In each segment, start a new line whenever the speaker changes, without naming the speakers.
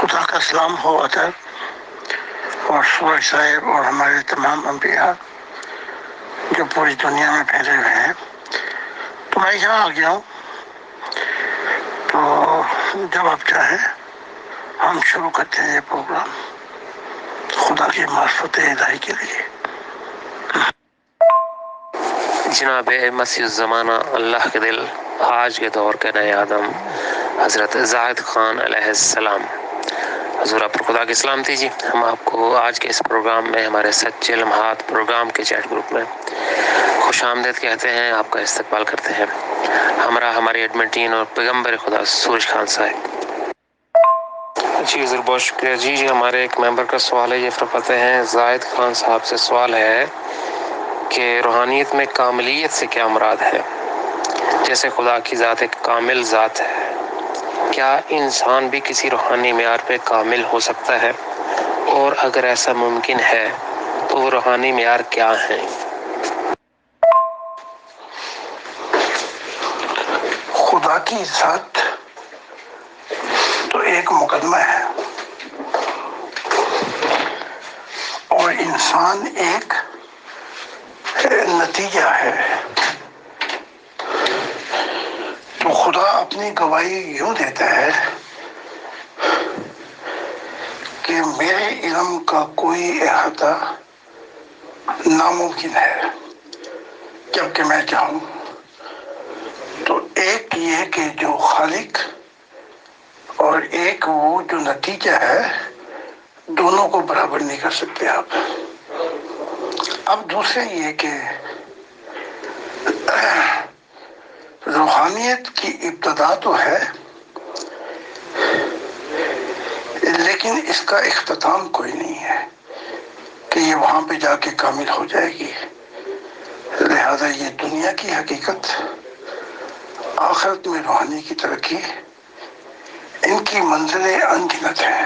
خدا کا سلام ہو ادب اور سورج صاحب اور ہمارے تمام انبیاء جو پوری دنیا میں پھیلے ہوئے ہیں. تو میں یہاں آ گیا ہوں، تو جب آپ چاہیں ہم شروع کرتے ہیں یہ پروگرام خدا کی معرفت الہی کے لیے.
جناب مسیح الزمانہ اللہ کے دل آج کے دور کے نئے آدم حضرت زاہد خان علیہ السلام، حضور آپ پر خدا کی سلامتی جی. ہم آپ کو آج کے اس پروگرام میں ہمارے سچے لمحات پروگرام کے چیٹ گروپ میں خوش آمدید کہتے ہیں، آپ کا استقبال کرتے ہیں. ہمارا ہماری ایڈمنٹین اور پیغمبر خدا سورج خان صاحب. جی حضور بہت شکریہ جی. ہمارے ایک ممبر کا سوال ہے، یہ فرماتے ہیں زاہد خان صاحب سے سوال ہے کہ روحانیت میں کاملیت سے کیا مراد ہے؟ جیسے خدا کی ذات ایک کامل ذات ہے، کیا انسان بھی کسی روحانی معیار پہ کامل ہو سکتا ہے؟ اور اگر ایسا ممکن ہے تو وہ روحانی معیار کیا ہیں؟
خدا کی ذات تو ایک مقدمہ ہے اور انسان ایک نتیجہ ہے. تو خدا اپنی گواہی یوں دیتا ہے کہ میرے علم کا کوئی احاطہ ناممکن ہے جبکہ میں چاہوں. تو ایک یہ کہ جو خالق اور ایک وہ جو نتیجہ ہے، دونوں کو برابر نہیں کر سکتے آپ. اب دوسرے یہ کہ روحانیت کی ابتدا تو ہے لیکن اس کا اختتام کوئی نہیں ہے کہ یہ وہاں پہ جا کے کامل ہو جائے گی. لہذا یہ دنیا کی حقیقت، آخرت میں روحانی کی ترقی، ان کی منزلیں انگنت ہیں.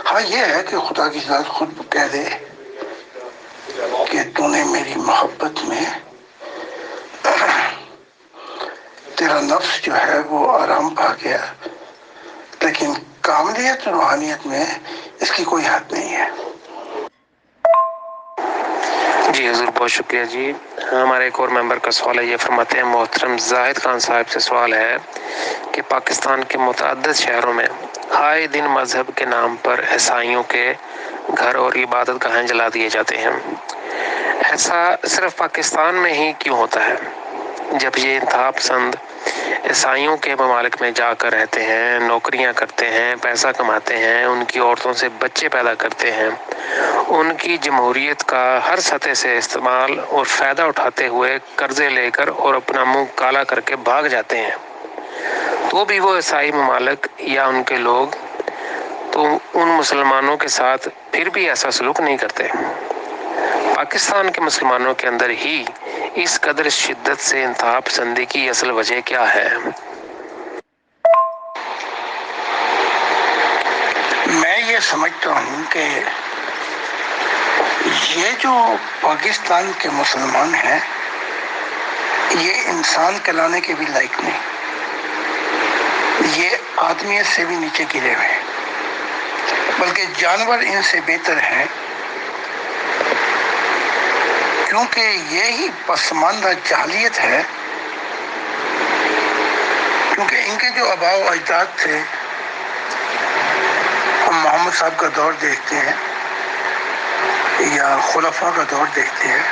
ہاں یہ ہے کہ خدا کی ذات خود کہہ دے کہ تو نے میری محبت میں تیرا نفس جو ہے وہ آرام پا گیا، لیکن کاملیت روحانیت میں اس کی کوئی حد نہیں ہے.
جی حضور بہت شکریہ جی. ہمارے ایک اور ممبر کا سوال ہے، یہ فرماتے ہیں محترم زاہد خان صاحب سے سوال ہے کہ پاکستان کے متعدد شہروں میں آئے دن مذہب کے نام پر عیسائیوں کے گھر اور عبادت گاہیں جلا دیے جاتے ہیں. ایسا صرف پاکستان میں ہی کیوں ہوتا ہے جب یہ انتہا پسند عیسائیوں کے ممالک میں جا کر رہتے ہیں، نوکریاں کرتے ہیں، پیسہ کماتے ہیں، ان کی عورتوں سے بچے پیدا کرتے ہیں، ان کی جمہوریت کا ہر سطح سے استعمال اور فائدہ اٹھاتے ہوئے قرضے لے کر اور اپنا منہ کالا کر کے بھاگ جاتے ہیں، تو بھی وہ عیسائی ممالک یا ان کے لوگ تو ان مسلمانوں کے ساتھ پھر بھی ایسا سلوک نہیں کرتے؟ پاکستان کے مسلمانوں کے اندر ہی اس قدر شدت سے انتہا پسندی کی اصل وجہ کیا ہے؟
میں یہ سمجھتا ہوں کہ یہ جو پاکستان کے مسلمان ہیں یہ انسان کہلانے کے بھی لائق نہیں، یہ آدمیت سے بھی نیچے گرے ہوئے ہیں، بلکہ جانور ان سے بہتر ہیں، کیونکہ یہی پسماندہ جاہلیت ہے. کیونکہ ان کے جو آباء و اجداد تھے، ہم محمد صاحب کا دور دیکھتے ہیں یا خلفاء کا دور دیکھتے ہیں،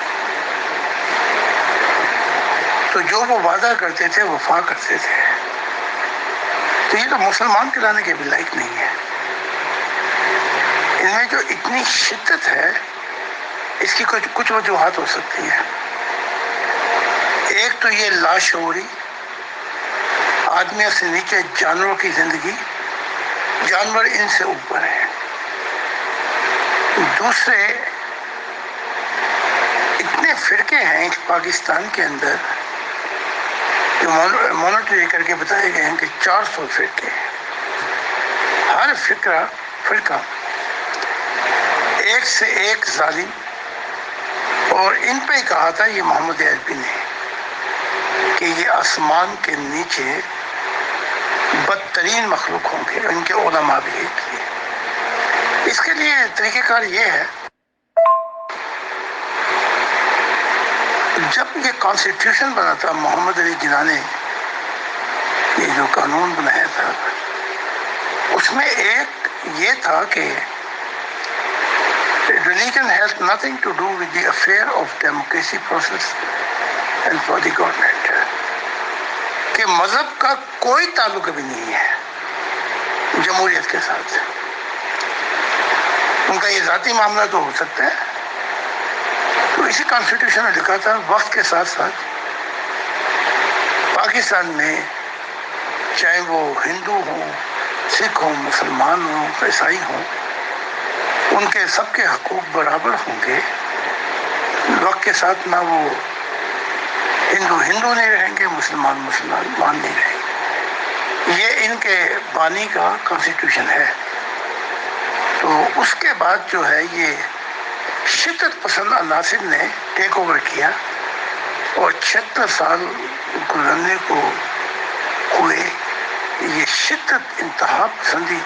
تو جو وہ وعدہ کرتے تھے وفا کرتے تھے. تو یہ تو مسلمان کہلانے کے بھی لائق نہیں ہے. ان میں جو اتنی شدت ہے اس کی کچھ وجوہات ہو سکتی ہیں. ایک تو یہ لاشعوری، آدمیوں سے نیچے جانوروں کی زندگی، جانور ان سے اوپر ہے. دوسرے اتنے فرقے ہیں اس پاکستان کے اندر جو مانیٹری کر کے بتائے گئے ہیں کہ 400 فرقے ہیں. ہر فرقہ ایک سے ایک ظالم، اور ان پہ کہا تھا یہ محمد عربی نے کہ یہ آسمان کے نیچے بدترین ترین مخلوق ہوں گے، ان کے علماء بھی ایک ہی ہے۔ اس کے لیے طریقہ کار یہ ہے، جب یہ کانسٹیٹیوشن بنا تھا، محمد علی جناح نے یہ جو قانون بنایا تھا، اس میں ایک یہ تھا کہ religion has nothing to do with the affair of democracy process and for the government، کہ مذہب کا کوئی تعلق بھی نہیں ہے جمہوریت کے ساتھ۔ ان کا یہ ذاتی معاملہ تو ہو سکتا ہے، تو اسی کانسٹیٹیوشن میں لکھا تھا وقت کے ساتھ ساتھ پاکستان میں چاہے وہ ہندو ہوں، سکھ ہوں، مسلمان ہوں، عیسائی ہوں، ان کے سب کے حقوق برابر ہوں گے۔ وقت کے ساتھ نہ وہ ہندو نہیں رہیں گے، مسلمان نہیں رہیں گے۔ یہ ان کے بانی کا کانسٹیٹیوشن ہے۔ تو اس کے بعد جو ہے یہ شدت پسند عناصر نے ٹیک اوور کیا، اور 76 سال گزرنے کو ہوئے، یہ شدت انتہا پسندی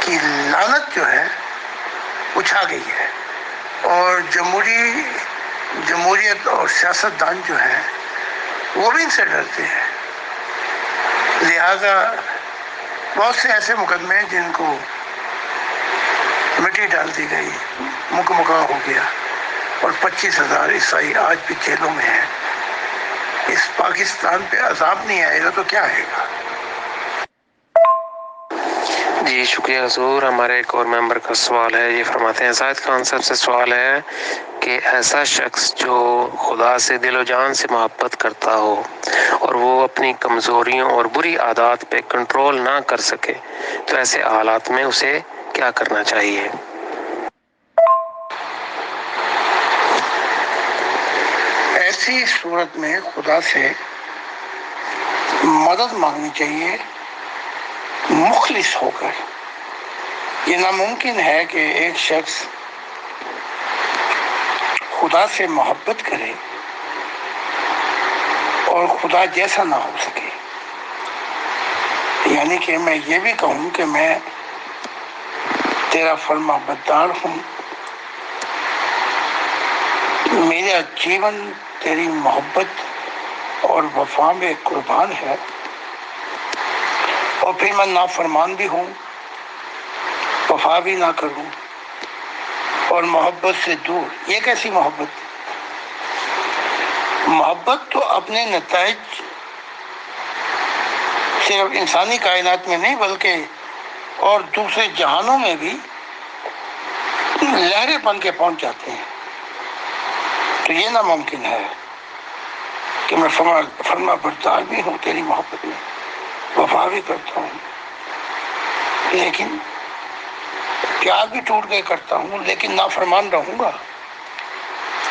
کی لعنت جو ہے وہ چھا گئی ہے، اور جمہوریت اور سیاستدان جو ہیں وہ بھی ان سے ڈرتے ہیں۔ لہذا بہت سے ایسے مقدمے ہیں جن کو مٹی ڈال دی گئی، مکمکا ہو گیا، اور 25,000 عیسائی آج بھی جیلوں میں ہیں۔ اس پاکستان پہ عذاب نہیں آئے گا تو کیا آئے گا؟
جی شکریہ حضور۔ ہمارے ایک اور ممبر کا سوال ہے، یہ فرماتے ہیں زاہد خان صاحب سے سوال ہے کہ ایسا شخص جو خدا سے دل و جان سے محبت کرتا ہو اور وہ اپنی کمزوریوں اور بری عادات پہ کنٹرول نہ کر سکے، تو ایسے حالات میں اسے کیا کرنا چاہیے؟
ایسی صورت میں خدا سے مدد مانگنی چاہیے مخلص ہو کر۔ یہ ناممکن ہے کہ ایک شخص خدا سے محبت کرے اور خدا جیسا نہ ہو سکے۔ یعنی کہ میں یہ بھی کہوں کہ میں تیرا فرما بردار ہوں، میرا جیون تیری محبت اور وفا میں قربان ہے، اور پھر میں نافرمان بھی ہوں، وفا بھی نہ کروں اور محبت سے دور۔ یہ کیسی محبت؟ محبت تو اپنے نتائج صرف انسانی کائنات میں نہیں بلکہ اور دوسرے جہانوں میں بھی لہریں بن کے پہنچ جاتے ہیں۔ تو یہ ناممکن ہے کہ میں فرما بردار بھی ہوں تیری محبت میں، وفا بھی کرتا ہوں، لیکن پیار بھی ٹوٹ کے کرتا ہوں، لیکن نافرمان رہوں گا،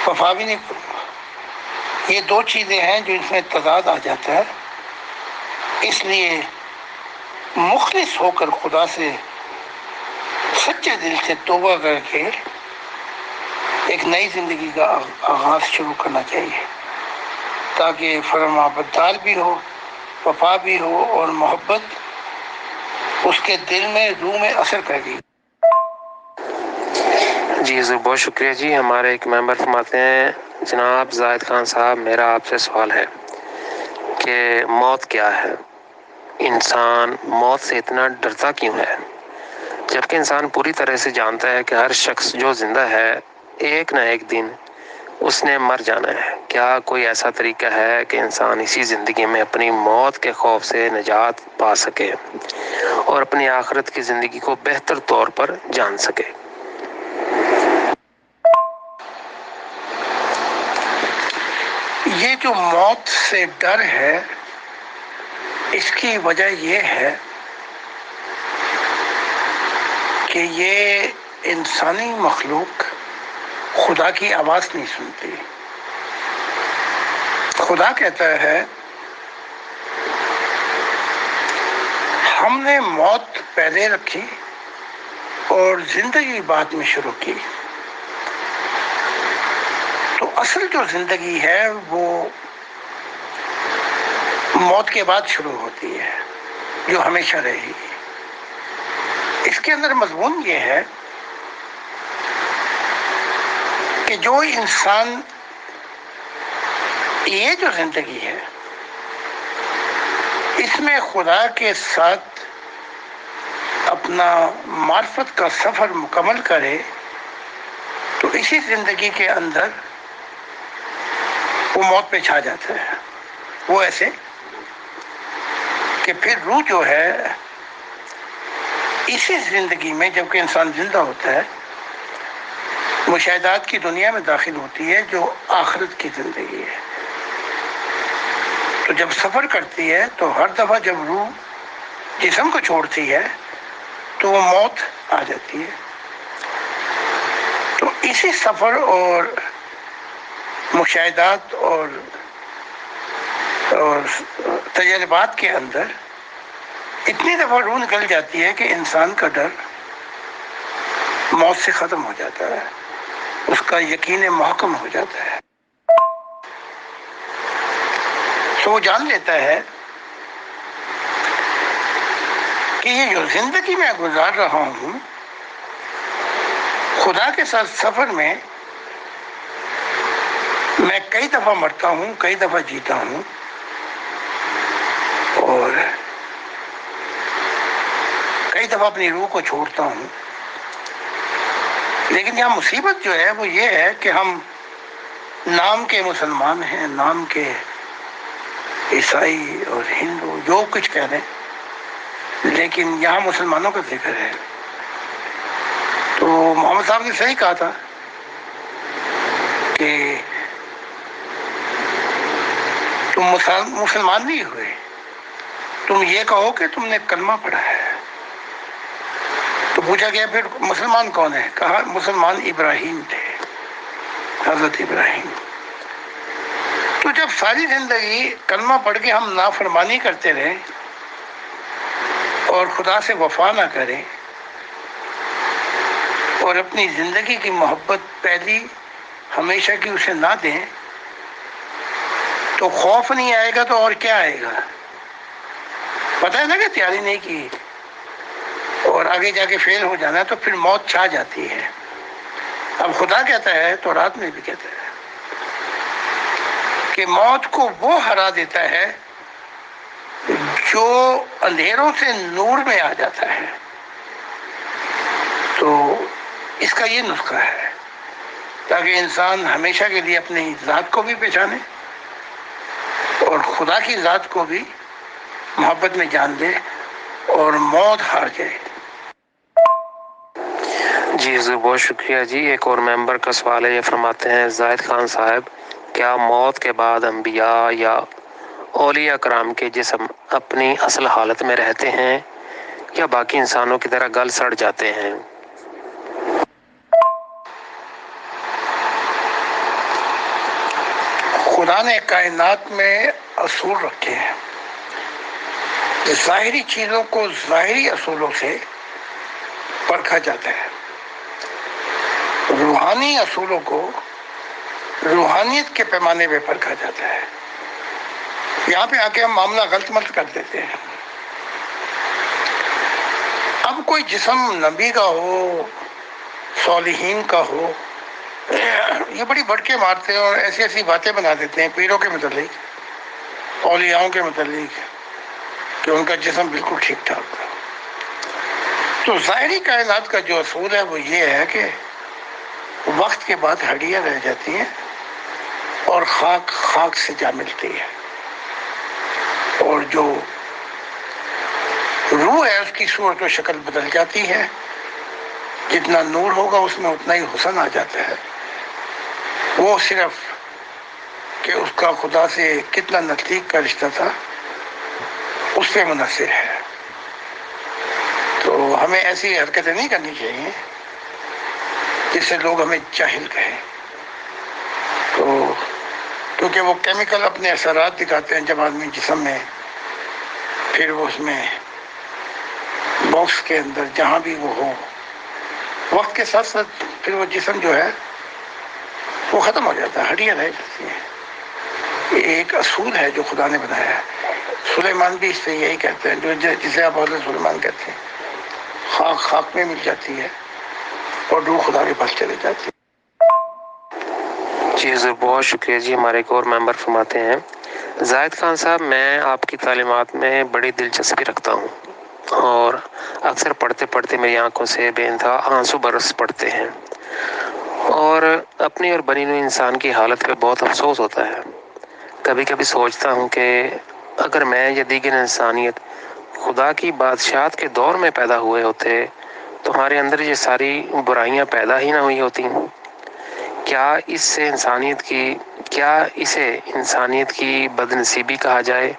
وفا بھی نہیں کروں گا۔ یہ دو چیزیں ہیں جو اس میں تضاد آ جاتا ہے۔ اس لیے مخلص ہو کر خدا سے سچے دل سے توبہ کر کے ایک نئی زندگی کا آغاز شروع کرنا چاہیے، تاکہ فرما بردار بھی ہو، وفا بھی ہو، اور محبت اس کے دل میں، روح میں اثر کر گئی۔
جی حضور بہت شکریہ جی۔ ہمارے ایک ممبر فرماتے ہیں جناب زاہد خان صاحب، میرا آپ سے سوال ہے کہ موت کیا ہے؟ انسان موت سے اتنا ڈرتا کیوں ہے، جبکہ انسان پوری طرح سے جانتا ہے کہ ہر شخص جو زندہ ہے ایک نہ ایک دن اس نے مر جانا ہے؟ کیا کوئی ایسا طریقہ ہے کہ انسان اسی زندگی میں اپنی موت کے خوف سے نجات پا سکے اور اپنی آخرت کی زندگی کو بہتر طور پر جان سکے؟
یہ جو موت سے ڈر ہے، اس کی وجہ یہ ہے کہ یہ انسانی مخلوق خدا کی آواز نہیں سنتی۔ خدا کہتا ہے ہم نے موت پہلے رکھی اور زندگی بعد میں شروع کی۔ تو اصل جو زندگی ہے وہ موت کے بعد شروع ہوتی ہے۔ جو ہمیشہ رہے گی۔ اس کے اندر مضمون یہ ہے کہ جو انسان یہ جو زندگی ہے اس میں خدا کے ساتھ اپنا معرفت کا سفر مکمل کرے تو اسی زندگی کے اندر وہ موت پہ چھا جاتا ہے۔ وہ ایسے کہ پھر روح جو ہے اسی زندگی میں جبکہ انسان زندہ ہوتا ہے مشاہدات کی دنیا میں داخل ہوتی ہے جو آخرت کی زندگی ہے۔ تو جب سفر کرتی ہے تو ہر دفعہ جب روح جسم کو چھوڑتی ہے تو وہ موت آ جاتی ہے۔ تو اسی سفر اور مشاہدات اور تجربات کے اندر اتنی دفعہ روح نکل جاتی ہے کہ انسان کا ڈر موت سے ختم ہو جاتا ہے، اس کا یقین محکم ہو جاتا ہے۔ تو وہ جان لیتا ہے کہ یہ جو زندگی میں گزار رہا ہوں خدا کے ساتھ سفر میں میں کئی دفعہ مرتا ہوں، کئی دفعہ جیتا ہوں، اور کئی دفعہ اپنی روح کو چھوڑتا ہوں۔ لیکن یہاں مصیبت جو ہے وہ یہ ہے کہ ہم نام کے مسلمان ہیں، نام کے عیسائی اور ہندو جو کچھ کہہ رہے ہیں، لیکن یہاں مسلمانوں کا ذکر ہے۔ تو محمد صاحب نے صحیح کہا تھا کہ تم مسلمان نہیں ہوئے، تم یہ کہو کہ تم نے کلمہ پڑھا ہے۔ تو پوچھا گیا پھر مسلمان کون ہے؟ کہا مسلمان ابراہیم تھے، حضرت ابراہیم۔ تو جب ساری زندگی کلمہ پڑھ کے ہم نافرمانی کرتے رہے اور خدا سے وفا نہ کریں اور اپنی زندگی کی محبت پہلی ہمیشہ کی اسے نہ دیں تو خوف نہیں آئے گا تو اور کیا آئے گا؟ پتہ ہے نا کہ تیاری نہیں کی اور آگے جا کے فیل ہو جانا ہے تو پھر موت چھا جاتی ہے۔ اب خدا کہتا ہے تو رات میں بھی کہتا ہے کہ موت کو وہ ہرا دیتا ہے جو اندھیروں سے نور میں آ جاتا ہے۔ تو اس کا یہ نسخہ ہے تاکہ انسان ہمیشہ کے لیے اپنی ذات کو بھی پہچانے اور خدا کی ذات کو بھی محبت میں جان دے اور موت ہار جائے۔
جی حضور بہت شکریہ جی۔ ایک اور ممبر کا سوال ہے، یہ فرماتے ہیں زاہد خان صاحب، کیا موت کے بعد انبیاء یا اولیاء کرام کے جسم اپنی اصل حالت میں رہتے ہیں یا باقی انسانوں کی طرح گل سڑ جاتے ہیں؟
خدا نے کائنات میں اصول رکھے ہیں، ظاہری چیزوں کو ظاہری اصولوں سے پرکھا جاتا ہے، روحانی اصولوں کو روحانیت کے پیمانے پہ پرکھا جاتا ہے۔ یہاں پہ آ کے ہم معاملہ غلط مت کر دیتے ہیں۔ اب کوئی جسم نبی کا ہو، صالحین کا ہو، یہ بڑی بڑکے مارتے ہیں اور ایسی ایسی باتیں بنا دیتے ہیں پیروں کے متعلق، اولیاؤں کے متعلق، کہ ان کا جسم بالکل ٹھیک ٹھاک تھا۔ تو ظاہری کائنات کا جو اصول ہے وہ یہ ہے کہ وقت کے بعد ہڈیاں رہ جاتی ہیں اور خاک خاک سے جا ملتی ہے، اور جو روح ہے اس کی صورت و شکل بدل جاتی ہے، جتنا نور ہوگا اس میں اتنا ہی حسن آ جاتا ہے۔ وہ صرف کہ اس کا خدا سے کتنا نزدیک کا رشتہ تھا اس پہ منحصر ہے۔ تو ہمیں ایسی حرکتیں نہیں کرنی چاہیے جس سے لوگ ہمیں جاہل کہیں، تو کیونکہ وہ کیمیکل اپنے اثرات دکھاتے ہیں جب آدمی جسم میں، پھر وہ اس میں باکس کے اندر جہاں بھی وہ ہو، وقت کے ساتھ ساتھ پھر وہ جسم جو ہے وہ ختم ہو جاتا ہے، ہڈیاں رہ جاتی ہیں۔ یہ ایک اصول ہے جو خدا نے بنایا ہے۔ سلیمان بھی اس سے یہی کہتے ہیں، جسے آپ حضرت سلیمان کہتے ہیں، خاک خاک میں مل جاتی ہے اور روح خدا کے پاس چلے جاتی ہے۔
جی حضور بہت شکریہ جی۔ ہمارے ایک اور ممبر فرماتے ہیں، زاہد خان صاحب میں آپ کی تعلیمات میں بڑی دلچسپی رکھتا ہوں اور اکثر پڑھتے پڑھتے میری آنکھوں سے بے انتہا آنسو برس پڑتے ہیں اور اپنی اور بنی ہوئی انسان کی حالت پہ بہت افسوس ہوتا ہے۔ کبھی کبھی سوچتا ہوں کہ اگر میں یا دیگر انسانیت خدا کی بادشاہت کے دور میں پیدا ہوئے ہوتے تو ہمارے اندر یہ ساری برائیاں پیدا ہی نہ ہوئی ہوتی۔ کیا اسے انسانیت کی بدنصیبی کہا جائے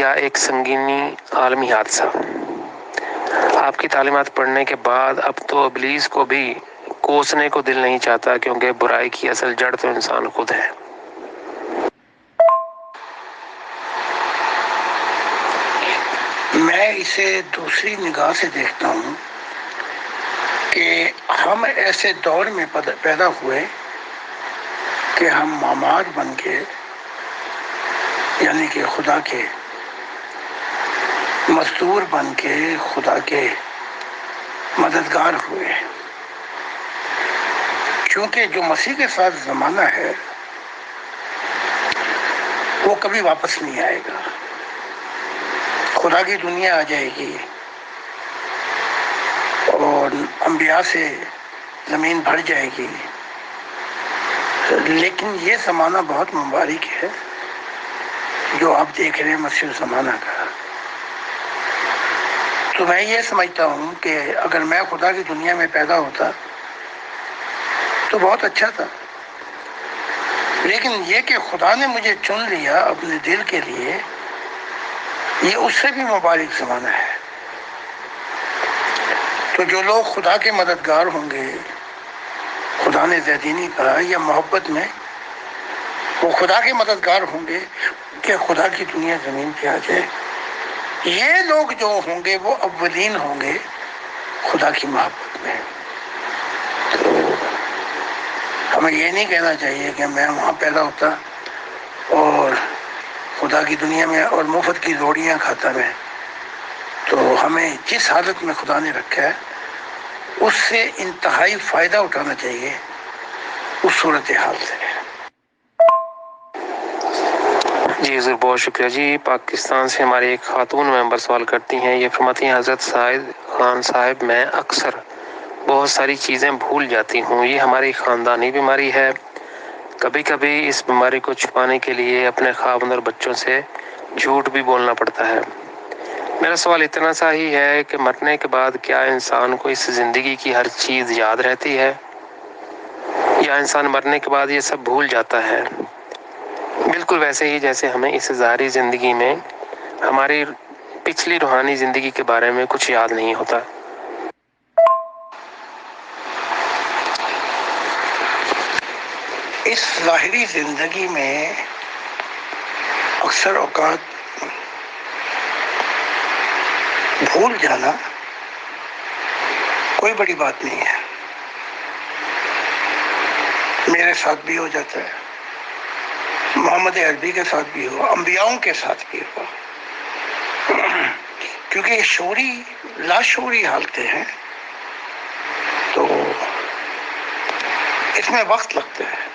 یا ایک سنگینی عالمی حادثہ؟ آپ کی تعلیمات پڑھنے کے بعد اب تو ابلیس کو بھی کوسنے کو دل نہیں چاہتا، کیونکہ برائی کی اصل جڑ تو انسان خود ہے۔
میں اسے دوسری نگاہ سے دیکھتا ہوں کہ ہم ایسے دور میں پیدا ہوئے کہ ہم معمار بن کے، یعنی کہ خدا کے مزدور بن کے خدا کے مددگار ہوئے، کیونکہ جو مسیح کے ساتھ زمانہ ہے وہ کبھی واپس نہیں آئے گا۔ خدا کی دنیا آ جائے گی اور انبیاء سے زمین بھر جائے گی، لیکن یہ زمانہ بہت مبارک ہے جو آپ دیکھ رہے ہیں، مسیح زمانہ کا۔ تو میں یہ سمجھتا ہوں کہ اگر میں خدا کی دنیا میں پیدا ہوتا تو بہت اچھا تھا، لیکن یہ کہ خدا نے مجھے چن لیا اپنے دل کے لیے، یہ اس سے بھی مبارک زمانہ ہے۔ تو جو لوگ خدا کے مددگار ہوں گے، خدا نے زیدینی کہا، یا محبت میں وہ خدا کے مددگار ہوں گے کہ خدا کی دنیا زمین پہ آ جائے، یہ لوگ جو ہوں گے وہ اولین ہوں گے خدا کی محبت میں۔ تو ہمیں یہ نہیں کہنا چاہیے کہ میں وہاں پیدا ہوتا اور خدا کی دنیا میں اور مفت کی روٹیاں کھاتا میں۔ تو ہمیں جس حالت میں خدا نے رکھا ہے اس سے انتہائی فائدہ اٹھانا چاہیے اس صورتحال سے۔
جی حضور بہت شکریہ جی۔ پاکستان سے ہماری ایک خاتون ممبر سوال کرتی ہیں، یہ فرماتی ہیں، حضرت زاہد خان صاحب میں اکثر بہت ساری چیزیں بھول جاتی ہوں، یہ ہماری خاندانی بیماری ہے؟ کبھی کبھی اس بیماری کو چھپانے کے لیے اپنے خاوند اور بچوں سے جھوٹ بھی بولنا پڑتا ہے۔ میرا سوال اتنا سا ہی ہے کہ مرنے کے بعد کیا انسان کو اس زندگی کی ہر چیز یاد رہتی ہے یا انسان مرنے کے بعد یہ سب بھول جاتا ہے؟ بالکل ویسے ہی جیسے ہمیں اس ظاہری زندگی میں ہماری پچھلی روحانی زندگی کے بارے میں کچھ یاد نہیں ہوتا۔
اس ظاہری زندگی میں اکثر اوقات بھول جانا کوئی بڑی بات نہیں ہے، میرے ساتھ بھی ہو جاتا ہے، محمد عربی کے ساتھ بھی ہوا، انبیاؤں کے ساتھ بھی ہوا، کیونکہ یہ شعوری لاشعوری حالتیں ہیں تو اس میں وقت لگتا ہے۔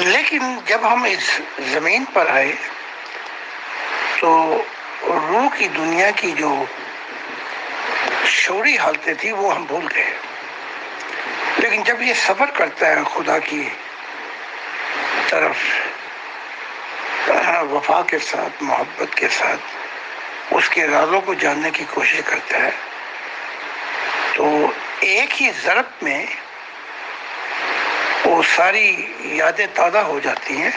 لیکن جب ہم اس زمین پر آئے تو روح کی دنیا کی جو شعوری حالتیں تھیں وہ ہم بھول گئے، لیکن جب یہ سفر کرتا ہے خدا کی طرف وفا کے ساتھ، محبت کے ساتھ، اس کے ارادوں کو جاننے کی کوشش کرتا ہے، تو ایک ہی ضرب میں وہ ساری یادیں تازہ ہو جاتی ہیں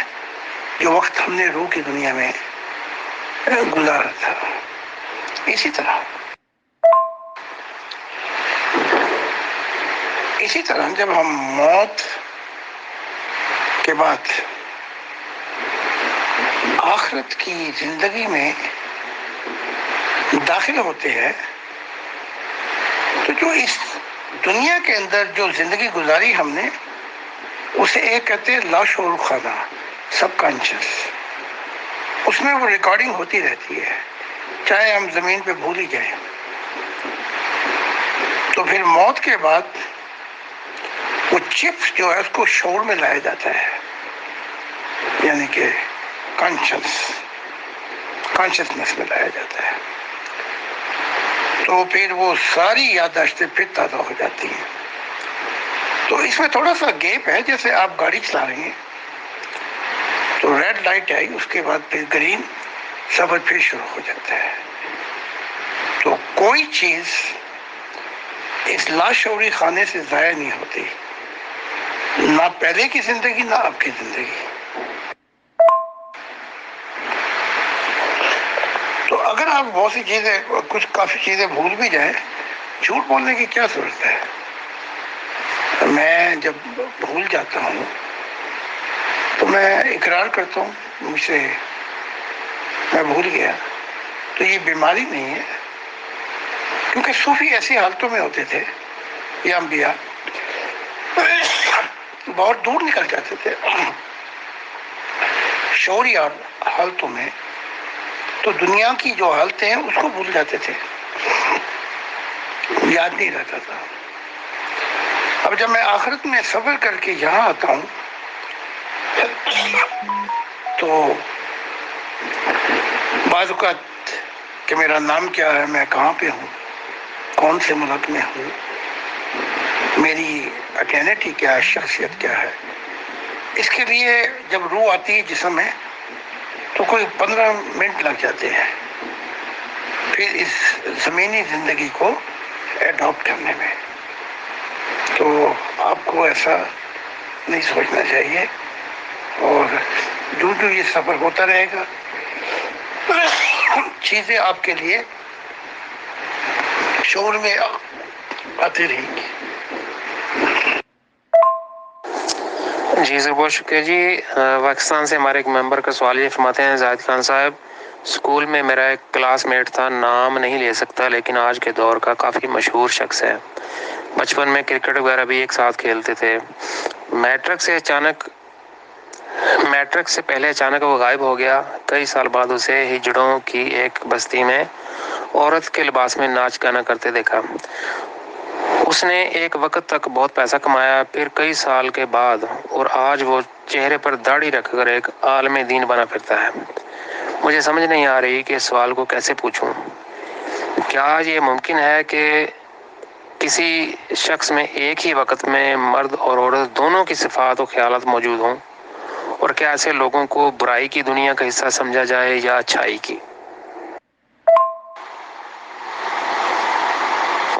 جو وقت ہم نے روح کی دنیا میں گزارا تھا۔ اسی طرح جب ہم موت کے بعد آخرت کی زندگی میں داخل ہوتے ہیں تو جو اس دنیا کے اندر جو زندگی گزاری ہم نے، اسے ایک کہتے ہیں لاشعور خانہ، سب کانشیس۔ اس میں وہ ریکارڈنگ ہوتی رہتی ہے، چاہے ہم زمین پہ بھول ہی جائیں۔ تو پھر موت کے بعد وہ چپ جو ہے اس کو شعور میں لایا جاتا ہے، یعنی کہ کانشسنس میں لایا جاتا ہے، تو پھر وہ ساری یادداشتیں پھر تازہ ہو جاتی ہیں۔ تو اس میں تھوڑا سا گیپ ہے، جیسے آپ گاڑی چلا رہے ہیں تو ریڈ لائٹ آئی، اس کے بعد پھر گرین، سفر پھر شروع ہو جاتا ہے۔ تو کوئی چیز اس لاشعوری خانے سے ضائع نہیں ہوتی، نہ پہلے کی زندگی نہ اب کی زندگی۔ تو اگر آپ بہت سی چیزیں، کافی چیزیں بھول بھی جائیں، جھوٹ بولنے کی کیا ضرورت ہے؟ میں جب بھول جاتا ہوں تو میں اقرار کرتا ہوں میں بھول گیا، تو یہ بیماری نہیں ہے، کیونکہ صوفی ایسی حالتوں میں ہوتے تھے یا انبیاء بہت دور نکل جاتے تھے شعوری حالتوں میں، تو دنیا کی جو حالتیں ہیں اس کو بھول جاتے تھے، یاد نہیں رہتا تھا۔ اب جب میں آخرت میں صبر کر کے یہاں آتا ہوں تو بعض اوقات کہ میرا نام کیا ہے، میں کہاں پہ ہوں، کون سے ملک میں ہوں، میری آئیڈینٹی کیا ہے، شخصیت کیا ہے، اس کے لیے جب روح آتی ہے جسم میں تو کوئی 15 منٹ لگ جاتے ہیں پھر اس زمینی زندگی کو ایڈاپٹ کرنے میں۔ تو آپ کو ایسا نہیں سوچنا چاہیے، اور جو یہ سفر ہوتا رہے گا چیزیں آپ کے لیے شعور میں آتی رہیں گی۔
جی سر، بہت شکریہ جی۔ پاکستان سے ہمارے ایک ممبر کا سوال یہ فرماتے ہیں، زاہد خان صاحب، اسکول میں میرا ایک کلاس میٹ تھا، نام نہیں لے سکتا لیکن آج کے دور کا کافی مشہور شخص ہے، بچپن میں کرکٹ وغیرہ بھی ایک ساتھ کھیلتے تھے، میٹرک سے پہلے اچانک وہ غائب ہو گیا۔ کئی سال بعد اسے ہجڑوں کی ایک بستی میں عورت کے لباس میں ناچ گانا کرتے دیکھا۔ اس نے ایک وقت تک بہت پیسہ کمایا، پھر کئی سال کے بعد، اور آج وہ چہرے پر داڑھی رکھ کر ایک عالم دین بنا پھرتا ہے۔ مجھے سمجھ نہیں آ رہی کہ اس سوال کو کیسے پوچھوں۔ کیا یہ ممکن ہے کہ کسی شخص میں ایک ہی وقت میں مرد اور عورت دونوں کی صفات و خیالات موجود ہوں؟ اور کیا ایسے لوگوں کو برائی کی دنیا کا حصہ سمجھا جائے یا اچھائی کی؟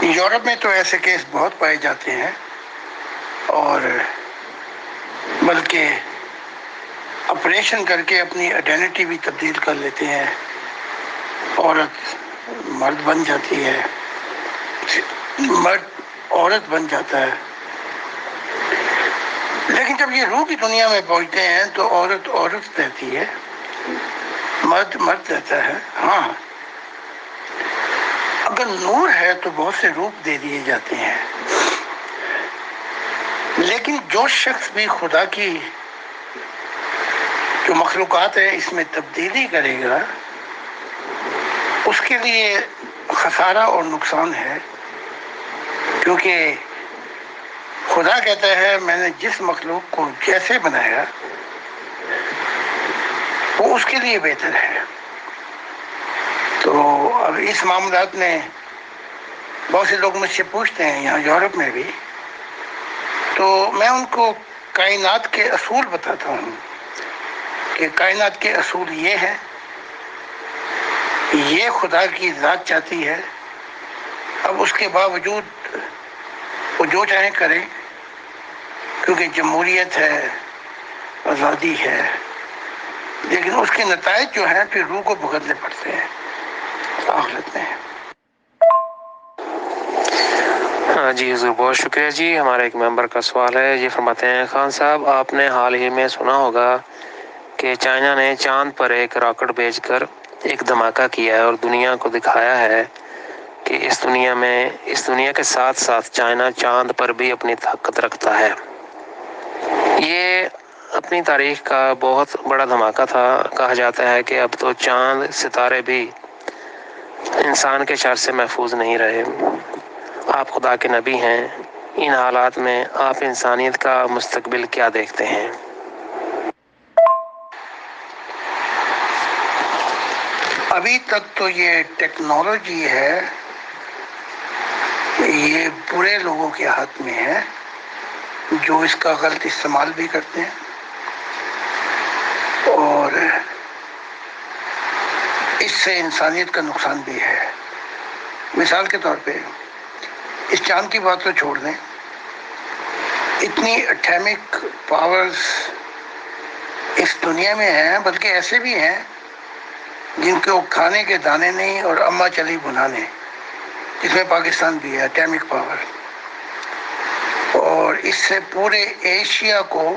یورپ میں تو ایسے کیس بہت پائے جاتے ہیں، اور بلکہ آپریشن کر کے اپنی آئیڈینٹی بھی تبدیل کر لیتے ہیں، عورت مرد بن جاتی ہے، مرد عورت بن جاتا ہے، لیکن جب یہ روح کی دنیا میں پہنچتے ہیں تو عورت عورت رہتی ہے، مرد مرد رہتا ہے۔ ہاں، اگر نور ہے تو بہت سے روپ دے دیے جاتے ہیں، لیکن جو شخص بھی خدا کی جو مخلوقات ہے اس میں تبدیلی کرے گا، اس کے لیے خسارہ اور نقصان ہے، کیونکہ خدا کہتا ہے میں نے جس مخلوق کو جیسے بنایا وہ اس کے لیے بہتر ہے۔ تو اب اس معاملات میں بہت سے لوگ مجھ سے پوچھتے ہیں، یہاں یورپ میں بھی، تو میں ان کو کائنات کے اصول بتاتا ہوں کہ کائنات کے اصول یہ ہیں، یہ خدا کی ذات چاہتی ہے، اب اس کے باوجود وہ جو چاہیں کریں، کیونکہ جمہوریت ہے، آزادی ہے، لیکن اس کے نتائج جو ہیں پھر روح کو بھگتنے پڑتے ہیں آخرت میں۔
ہاں جی حضور، بہت شکریہ جی۔ ہمارے ایک ممبر کا سوال ہے، یہ فرماتے ہیں، خان صاحب آپ نے حال ہی میں سنا ہوگا کہ چائنا نے چاند پر ایک راکٹ بھیج کر ایک دھماکہ کیا ہے اور دنیا کو دکھایا ہے کہ اس دنیا کے ساتھ ساتھ چائنا چاند پر بھی اپنی طاقت رکھتا ہے۔ یہ اپنی تاریخ کا بہت بڑا دھماکہ تھا. کہا جاتا ہے کہ اب تو چاند ستارے بھی انسان کے شر سے محفوظ نہیں رہے. آپ خدا کے نبی ہیں. ان حالات میں آپ انسانیت کا مستقبل کیا دیکھتے ہیں؟
ابھی تک تو یہ ٹیکنالوجی ہے، یہ برے لوگوں کے ہاتھ میں ہے جو اس کا غلط استعمال بھی کرتے ہیں، اور اس سے انسانیت کا نقصان بھی ہے. مثال کے طور پہ اس چاند کی بات تو چھوڑ دیں، اتنی اٹامک پاورز اس دنیا میں ہیں، بلکہ ایسے بھی ہیں جن کو کھانے کے دانے نہیں اور اماں چلی بنانے، جس میں پاکستان بھی ہے اٹامک پاور. اور اس سے پورے ایشیا کو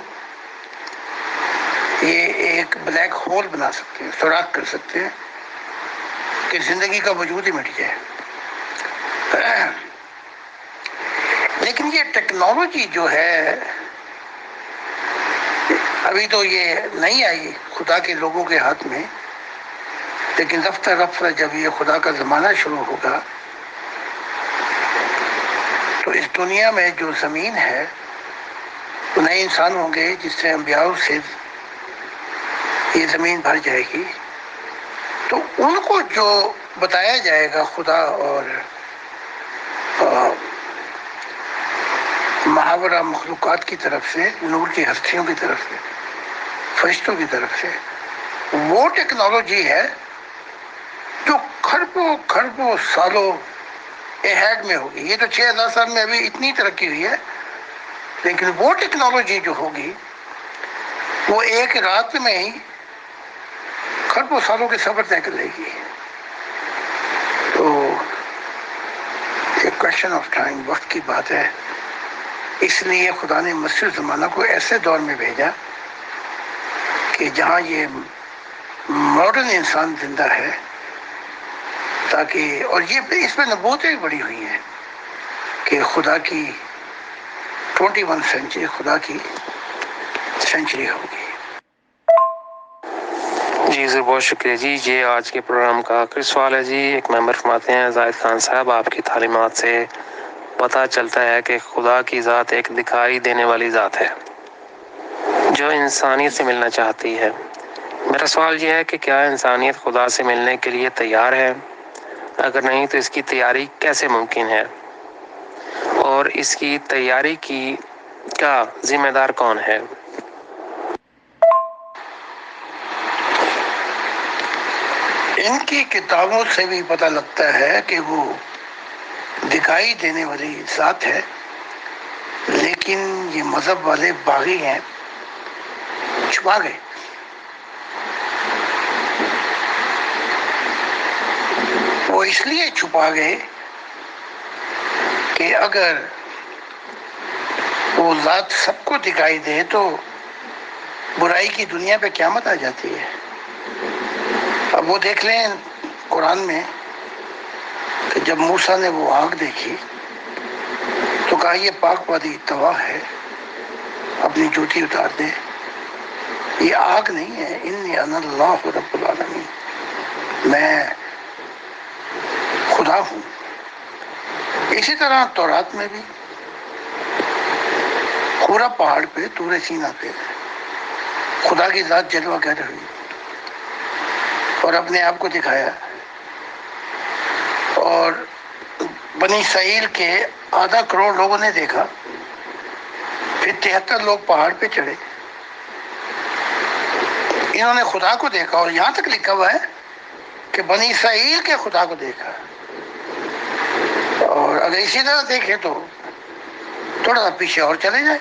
یہ ایک بلیک ہول بنا سکتے ہیں، سوراخ کر سکتے ہیں کہ زندگی کا وجود ہی مٹ جائے. لیکن یہ ٹیکنالوجی جو ہے ابھی تو یہ نہیں آئی خدا کے لوگوں کے ہاتھ میں، لیکن رفتہ رفتہ جب یہ خدا کا زمانہ شروع ہوگا تو اس دنیا میں جو زمین ہے وہ نئے انسان ہوں گے جس سے انبیاء سے یہ زمین بھر جائے گی. تو ان کو جو بتایا جائے گا خدا اور محاورہ مخلوقات کی طرف سے، نور کی ہستیوں کی طرف سے، فرشتوں کی طرف سے، وہ ٹیکنالوجی ہے جو کھربوں سالوں اہیڈ میں ہوگی. یہ تو 6,000 سال میں ابھی اتنی ترقی ہوئی ہے، لیکن وہ ٹیکنالوجی جو ہوگی وہ ایک رات میں ہی کھربوں سالوں کے سفر طے کر لے گی. تو یہ کوشچن آف ٹائم، وقت کی بات ہے. اس لیے خدا نے مسیح زمانہ کو ایسے دور میں بھیجا کہ جہاں یہ ماڈرن انسان زندہ ہے، تاکہ، اور یہ اس میں نبوتیں بڑی ہوئی ہیں کہ خدا کی 21 سینچری خدا کی سینچری ہوگی.
جی ضرور، بہت شکریہ جی. یہ آج کے پروگرام کا آخری سوال ہے جی. ایک ممبر فرماتے ہیں، زاہد خان صاحب، آپ کی تعلیمات سے پتہ چلتا ہے کہ خدا کی ذات ایک دکھائی دینے والی ذات ہے جو انسانیت سے ملنا چاہتی ہے. میرا سوال یہ ہے کہ کیا انسانیت خدا سے ملنے کے لیے تیار ہے؟ اگر نہیں تو اس کی تیاری کیسے ممکن ہے؟ اور اس کی تیاری کا ذمہ دار کون ہے؟
ان کی کتابوں سے بھی پتہ لگتا ہے کہ وہ دکھائی دینے والی ذات ہے، لیکن یہ مذہب والے باغی ہیں، چھپا گئے. وہ اس لیے چھپا گئے کہ اگر وہ ذات سب کو دکھائی دے تو برائی کی دنیا پہ قیامت آ جاتی ہے. اب وہ دیکھ لیں قرآن میں کہ جب موسیٰ نے وہ آگ دیکھی تو کہا یہ پاک وادی تباہ ہے، اپنی جوتی اتار دے. یہ آگ نہیں ہے، انی انا اللہ رب العالمین، میں خدا ہوں. اسی طرح تورات میں بھی پورا پہاڑ پہ طور سینا پہ خدا کی ذات جلوہ گر ہوئی اور اپنے آپ کو دکھایا، اور بنی اسرائیل کے 0.5 کروڑ لوگوں نے دیکھا. پھر 73 لوگ پہاڑ پہ چڑھے، انہوں نے خدا کو دیکھا، اور یہاں تک لکھا ہوا ہے کہ بنی اسرائیل کے خدا کو دیکھا. اور اگر اسی طرح دیکھیں تو تھوڑا سا پیچھے اور چلے جائیں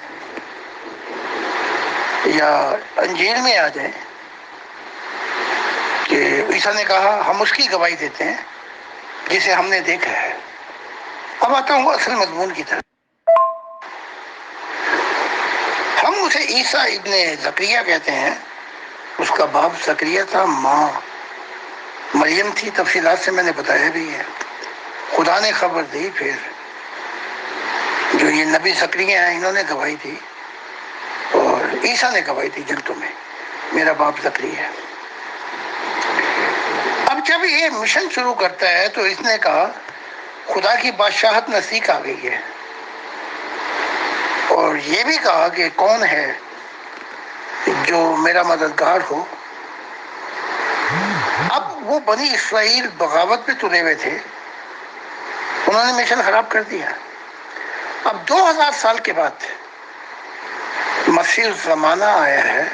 یا انجیل میں آ جائیں کہ عیسیٰ نے کہا ہم اس کی گواہی دیتے ہیں جسے ہم نے دیکھا ہے. اب آتا ہوں اصل مضمون کی طرف. ہم اسے عیسیٰ ابن زکریا کہتے ہیں. اس کا باپ زکریا تھا، ماں مریم تھی. تفصیلات سے میں نے بتایا بھی ہے. خدا نے خبر دی، پھر جو یہ نبی زکریا ہیں انہوں نے گواہی دی، اور عیسیٰ نے گواہی دی جنتوں میں، میرا باپ زکریا ہے۔ اب جب یہ مشن شروع کرتا ہے تو اس نے کہا خدا کی بادشاہت نزدیک آ گئی ہے، اور یہ بھی کہا کہ کون ہے جو میرا مددگار ہو۔ اب وہ بنی اسرائیل بغاوت پہ تلے ہوئے تھے، انہوں نے مشن خراب کر دیا۔ اب 2000 سال کے بعد مسیح الزمانہ آیا ہے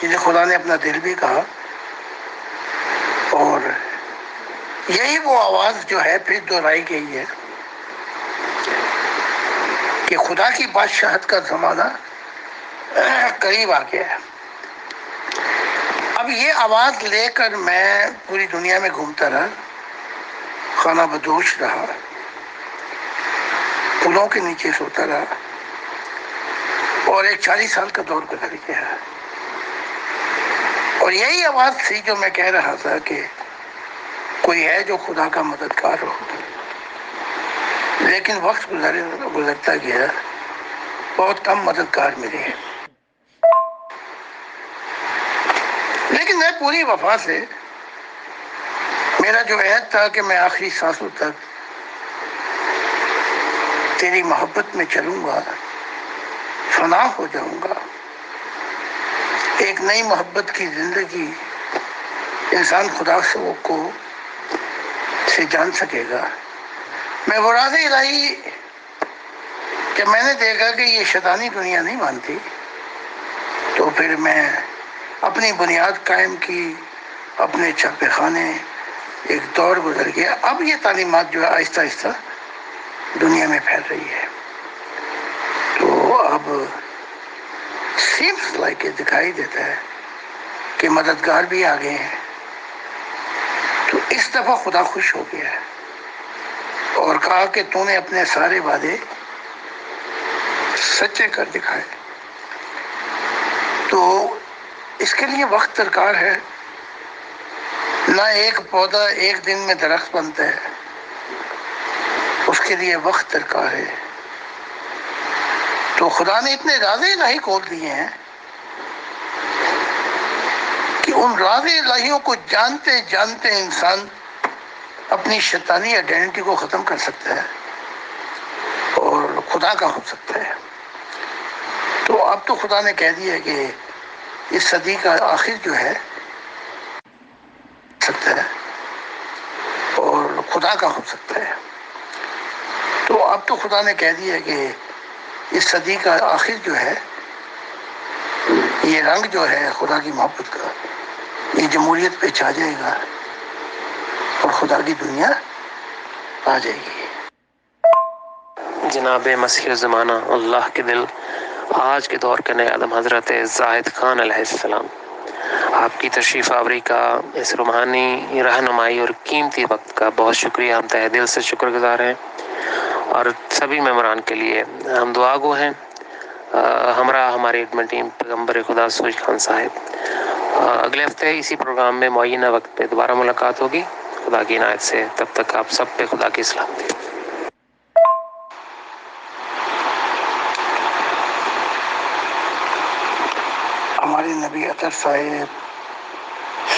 جسے خدا نے اپنا دل بھی کہا، اور یہی وہ آواز جو ہے پھر دہرائی گئی ہے کہ خدا کی بادشاہت کا زمانہ قریب آ گیا ہے۔ اب یہ آواز لے کر میں پوری دنیا میں گھومتا رہا، خانہ بدوش رہا، پلوں کے نیچے سوتا رہا، اور ایک 40 سال کا دور گزر گیا۔ اور یہی آواز تھی جو میں کہہ رہا تھا کہ کوئی ہے جو خدا کا مددگار ہو، لیکن وقت گزرتا گیا، بہت کم مددگار ملے۔ لیکن میں پوری وفا سے، میرا جو عہد تھا کہ میں آخری سانسوں تک تیری محبت میں چلوں گا، فنا ہو جاؤں گا، ایک نئی محبت کی زندگی انسان خدا سے جان سکے گا۔ میں وہ راز الہی کہ میں نے دیکھا کہ یہ شیطانی دنیا نہیں مانتی، تو پھر میں اپنی بنیاد قائم کی، اپنے چھپے خانے، ایک دور گزر گیا۔ اب یہ تعلیمات جو ہے آہستہ آہستہ دنیا میں پھیل رہی ہے، تو اب سیمس لائک دکھائی دیتا ہے کہ مددگار بھی آ گئے ہیں۔ تو اس دفعہ خدا خوش ہو گیا ہے اور کہا کہ تو نے اپنے سارے وعدے سچے کر دکھائے۔ تو اس کے لیے وقت درکار ہے، نہ ایک پودا ایک دن میں درخت بنتا ہے، اس کے لیے وقت درکار ہے۔ تو خدا نے اتنے راز الہی کھول دیے ہیں کہ ان راز الہیوں کو جانتے جانتے انسان اپنی شیطانی آئیڈینٹی کو ختم کر سکتا ہے اور خدا کا ہو سکتا ہے۔ تو اب تو خدا نے کہہ دیا کہ اس صدی کا آخر جو ہے سکتا ہے اور خدا کا ہو سکتا ہے۔ تو اب تو خدا نے کہہ دیا کہ اس صدی کا آخر جو ہے، یہ رنگ جو ہے خدا کی محبت کا، یہ جمہوریت پہ چھا جائے گا اور خدا کی دنیا آ جائے گی۔
جناب مسیح زمانہ اللہ کے دل، آج کے دور کے نئے آدم حضرت زاہد خان علیہ السلام، آپ کی تشریف آوری کا، اس روحانی رہنمائی اور قیمتی وقت کا بہت شکریہ، ہم تہ دل سے شکر گزار ہیں، اور سبھی ممبران کے لیے ہم دعا گو ہیں۔ ہمراہ ہماری ایڈمن ٹیم پیغمبر خدا سوج خان صاحب، اگلے ہفتے اسی پروگرام میں معینہ وقت پہ دوبارہ ملاقات ہوگی، خدا کی عنایت سے۔ تب تک آپ سب پہ خدا کی سلامتی۔
ہمارے نبی عطر صاحب،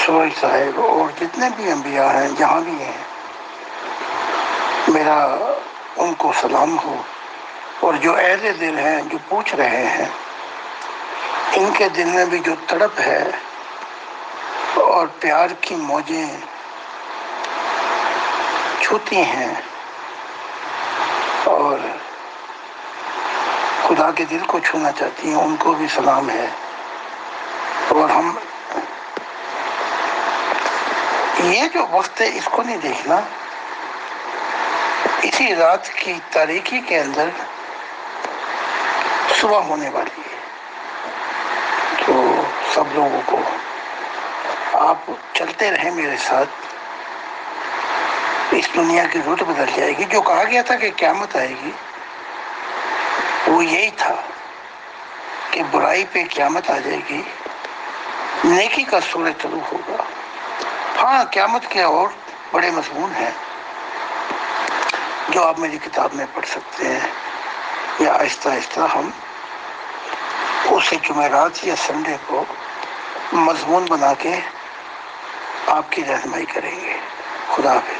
سوئی صاحب اور جتنے بھی انبیاء ہیں جہاں بھی ہیں، میرا ان کو سلام ہو، اور جو اہل دل ہیں جو پوچھ رہے ہیں، ان کے دل میں بھی جو تڑپ ہے اور پیار کی موجیں چھوتی ہیں اور خدا کے دل کو چھونا چاہتی ہیں، ان کو بھی سلام ہے۔ اور ہم یہ جو وقت ہے اس کو نہیں دیکھنا، اسی رات کی تاریکی کے اندر صبح ہونے والی ہے۔ تو سب لوگوں کو آپ چلتے رہیں میرے ساتھ، اس دنیا کی رت بدل جائے گی۔ جو کہا گیا تھا کہ قیامت آئے گی، وہ یہی تھا کہ برائی پہ قیامت آ جائے گی، نیکی کا سورج طلوع ہوگا۔ ہاں، قیامت کے اور بڑے مضمون ہیں جو آپ میری کتاب میں پڑھ سکتے ہیں، یا آہستہ آہستہ ہم اسے جمعرات یا سنڈے کو مضمون بنا کے آپ کی رہنمائی کریں گے۔ خدا حافظ۔